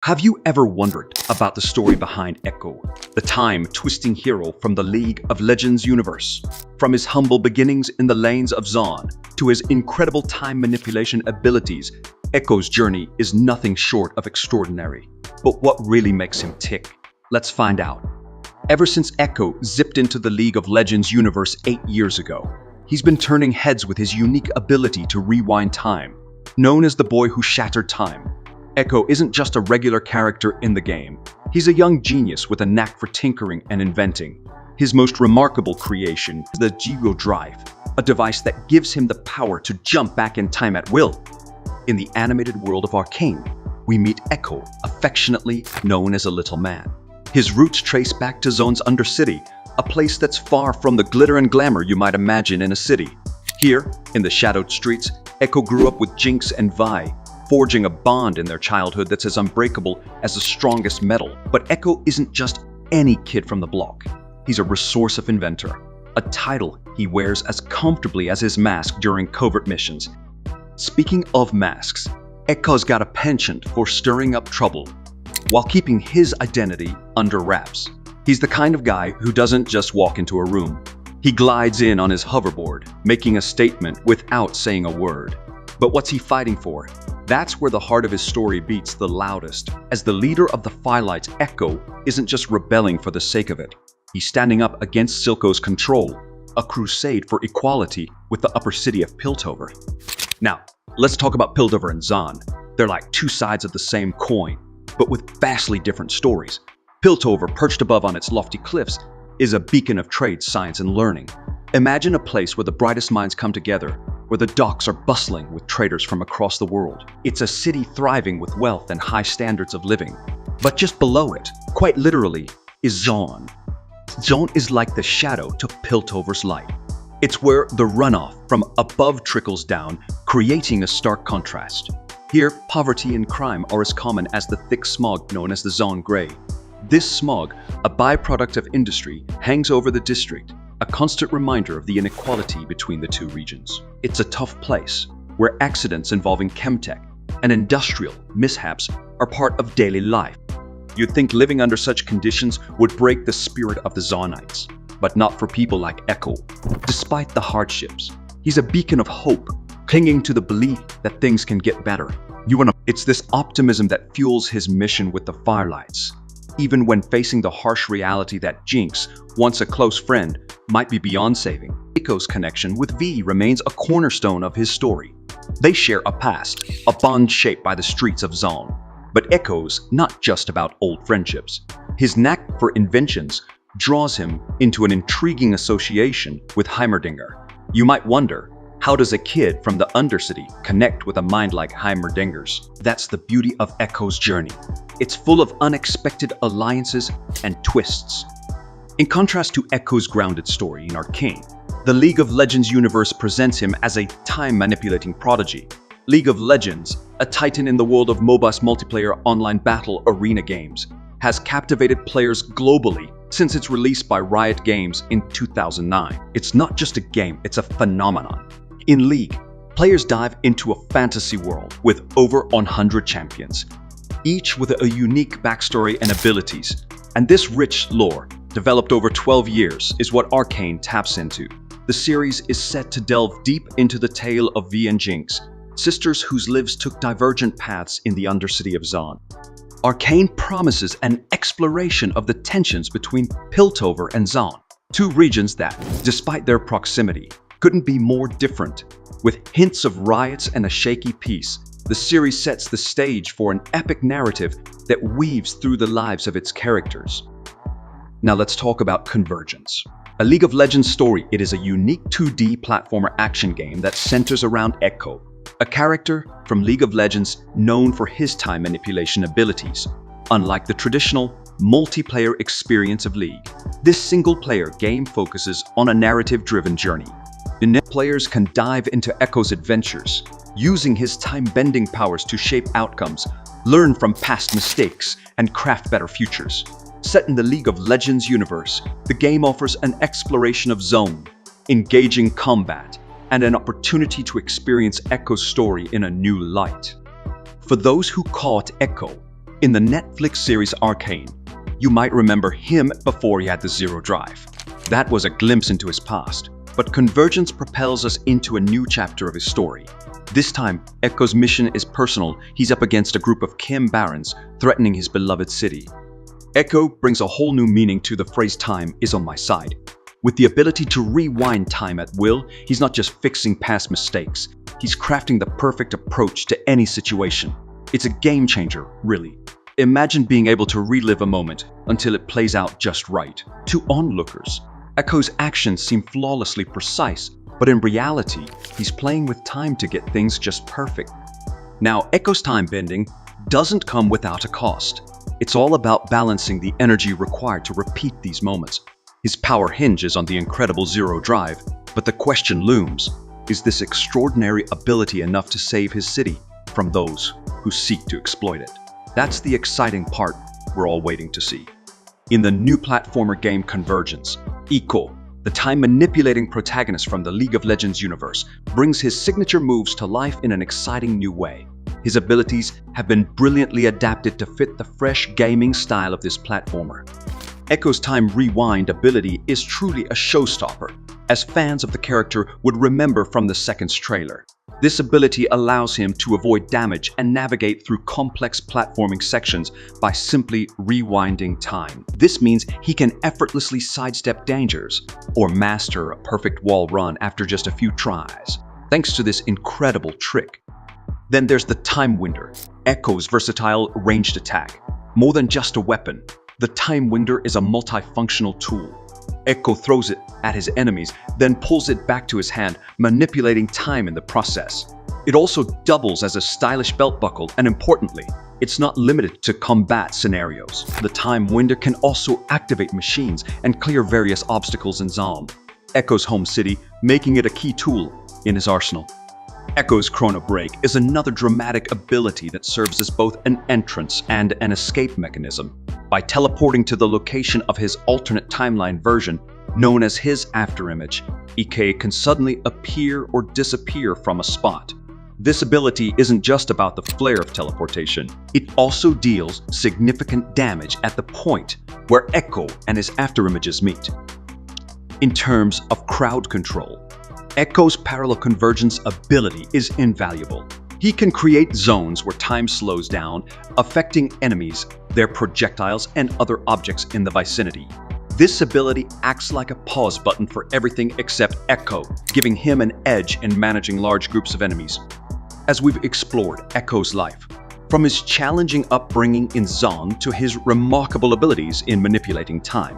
Have you ever wondered about the story behind EKKO, the time-twisting hero from the League of Legends universe? From his humble beginnings in the lanes of Zaun to his incredible time manipulation abilities, EKKO's journey is nothing short of extraordinary. But what really makes him tick? Let's find out. Ever since EKKO zipped into the League of Legends universe 8 years ago, he's been turning heads with his unique ability to rewind time. Known as the boy who shattered time, EKKO isn't just a regular character in the game. He's a young genius with a knack for tinkering and inventing. His most remarkable creation is the Gyro Drive, a device that gives him the power to jump back in time at will. In the animated world of ARCANE, we meet EKKO, affectionately known as a little man. His roots trace back to Zaun's Undercity, a place that's far from the glitter and glamour you might imagine in a city. Here, in the shadowed streets, EKKO grew up with Jinx and Vi, forging a bond in their childhood that's as unbreakable as the strongest metal. But EKKO isn't just any kid from the block. He's a resourceful inventor, a title he wears as comfortably as his mask during covert missions. Speaking of masks, EKKO's got a penchant for stirring up trouble while keeping his identity under wraps. He's the kind of guy who doesn't just walk into a room. He glides in on his hoverboard, making a statement without saying a word. But what's he fighting for? That's where the heart of his story beats the loudest. As the leader of the Firelights, EKKO isn't just rebelling for the sake of it. He's standing up against Silco's control, a crusade for equality with the upper city of Piltover. Now, let's talk about Piltover and Zaun. They're like two sides of the same coin, but with vastly different stories. Piltover, perched above on its lofty cliffs, is a beacon of trade, science, and learning. Imagine a place where the brightest minds come together, where the docks are bustling with traders from across the world. It's a city thriving with wealth and high standards of living. But just below it, quite literally, is Zaun. Zaun is like the shadow to Piltover's light. It's where the runoff from above trickles down, creating a stark contrast. Here, poverty and crime are as common as the thick smog known as the Zaun Grey. This smog, a byproduct of industry, hangs over the district, a constant reminder of the inequality between the two regions. It's a tough place, where accidents involving chemtech and industrial mishaps are part of daily life. You'd think living under such conditions would break the spirit of the Zaunites, but not for people like EKKO. Despite the hardships, he's a beacon of hope, clinging to the belief that things can get better. It's this optimism that fuels his mission with the Firelights. Even when facing the harsh reality that Jinx, once a close friend, might be beyond saving, EKKO's connection with Vi remains a cornerstone of his story. They share a past, a bond shaped by the streets of Zaun. But EKKO's not just about old friendships. His knack for inventions draws him into an intriguing association with Heimerdinger. You might wonder, how does a kid from the Undercity connect with a mind like Heimerdinger's? That's the beauty of EKKO's journey. It's full of unexpected alliances and twists. In contrast to EKKO's grounded story in ARCANE, the League of Legends universe presents him as a time-manipulating prodigy. League of Legends, a titan in the world of MOBA's multiplayer online battle arena games, has captivated players globally since its release by Riot Games in 2009. It's not just a game, it's a phenomenon. In League, players dive into a fantasy world with over 100 champions, each with a unique backstory and abilities. And this rich lore, developed over 12 years, is what ARCANE taps into. The series is set to delve deep into the tale of Vi and Jinx, sisters whose lives took divergent paths in the Undercity of Zaun. ARCANE promises an exploration of the tensions between Piltover and Zaun, two regions that, despite their proximity, couldn't be more different. With hints of riots and a shaky peace, the series sets the stage for an epic narrative that weaves through the lives of its characters. Now let's talk about Convergence. A League of Legends story, it is a unique 2D platformer action game that centers around EKKO, a character from League of Legends known for his time manipulation abilities. Unlike the traditional multiplayer experience of League, this single-player game focuses on a narrative-driven journey. Players can dive into EKKO's adventures, using his time-bending powers to shape outcomes, learn from past mistakes, and craft better futures. Set in the League of Legends universe, the game offers an exploration of Zaun, engaging combat, and an opportunity to experience EKKO's story in a new light. For those who caught EKKO, In the Netflix series ARCANE, you might remember him before he had the Zero Drive. That was a glimpse into his past, but Convergence propels us into a new chapter of his story. This time, EKKO's mission is personal. He's up against a group of Kim barons threatening his beloved city. EKKO brings a whole new meaning to the phrase "time is on my side." With the ability to rewind time at will, he's not just fixing past mistakes, he's crafting the perfect approach to any situation. It's a game changer, really. Imagine being able to relive a moment until it plays out just right. To onlookers, EKKO's actions seem flawlessly precise, but in reality, he's playing with time to get things just perfect. Now, EKKO's time bending doesn't come without a cost. It's all about balancing the energy required to repeat these moments. His power hinges on the incredible Zero Drive, but the question looms, is this extraordinary ability enough to save his city from those who seek to exploit it? That's the exciting part we're all waiting to see. In the new platformer game Convergence, EKKO, the time-manipulating protagonist from the League of Legends universe, brings his signature moves to life in an exciting new way. His abilities have been brilliantly adapted to fit the fresh gaming style of this platformer. EKKO's time rewind ability is truly a showstopper, as fans of the character would remember from the second's trailer. This ability allows him to avoid damage and navigate through complex platforming sections by simply rewinding time. This means he can effortlessly sidestep dangers or master a perfect wall run after just a few tries, thanks to this incredible trick. Then there's the Time Winder, EKKO's versatile ranged attack. More than just a weapon, the Time Winder is a multifunctional tool. EKKO throws it at his enemies, then pulls it back to his hand, manipulating time in the process. It also doubles as a stylish belt buckle, and importantly, it's not limited to combat scenarios. The Time Winder can also activate machines and clear various obstacles in Zon, EKKO's home city, making it a key tool in his arsenal. EKKO's Chrono Break is another dramatic ability that serves as both an entrance and an escape mechanism. By teleporting to the location of his alternate timeline version, known as his afterimage, EKKO can suddenly appear or disappear from a spot. This ability isn't just about the flair of teleportation, it also deals significant damage at the point where EKKO and his afterimages meet. In terms of crowd control, EKKO's parallel convergence ability is invaluable. He can create zones where time slows down, affecting enemies, their projectiles, and other objects in the vicinity. This ability acts like a pause button for everything except EKKO, giving him an edge in managing large groups of enemies. As we've explored EKKO's life, from his challenging upbringing in Zon to his remarkable abilities in manipulating time,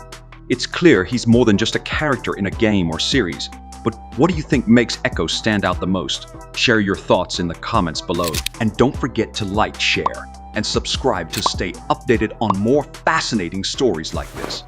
it's clear he's more than just a character in a game or series. But what do you think makes EKKO stand out the most? Share your thoughts in the comments below. And don't forget to like, share, and subscribe to stay updated on more fascinating stories like this.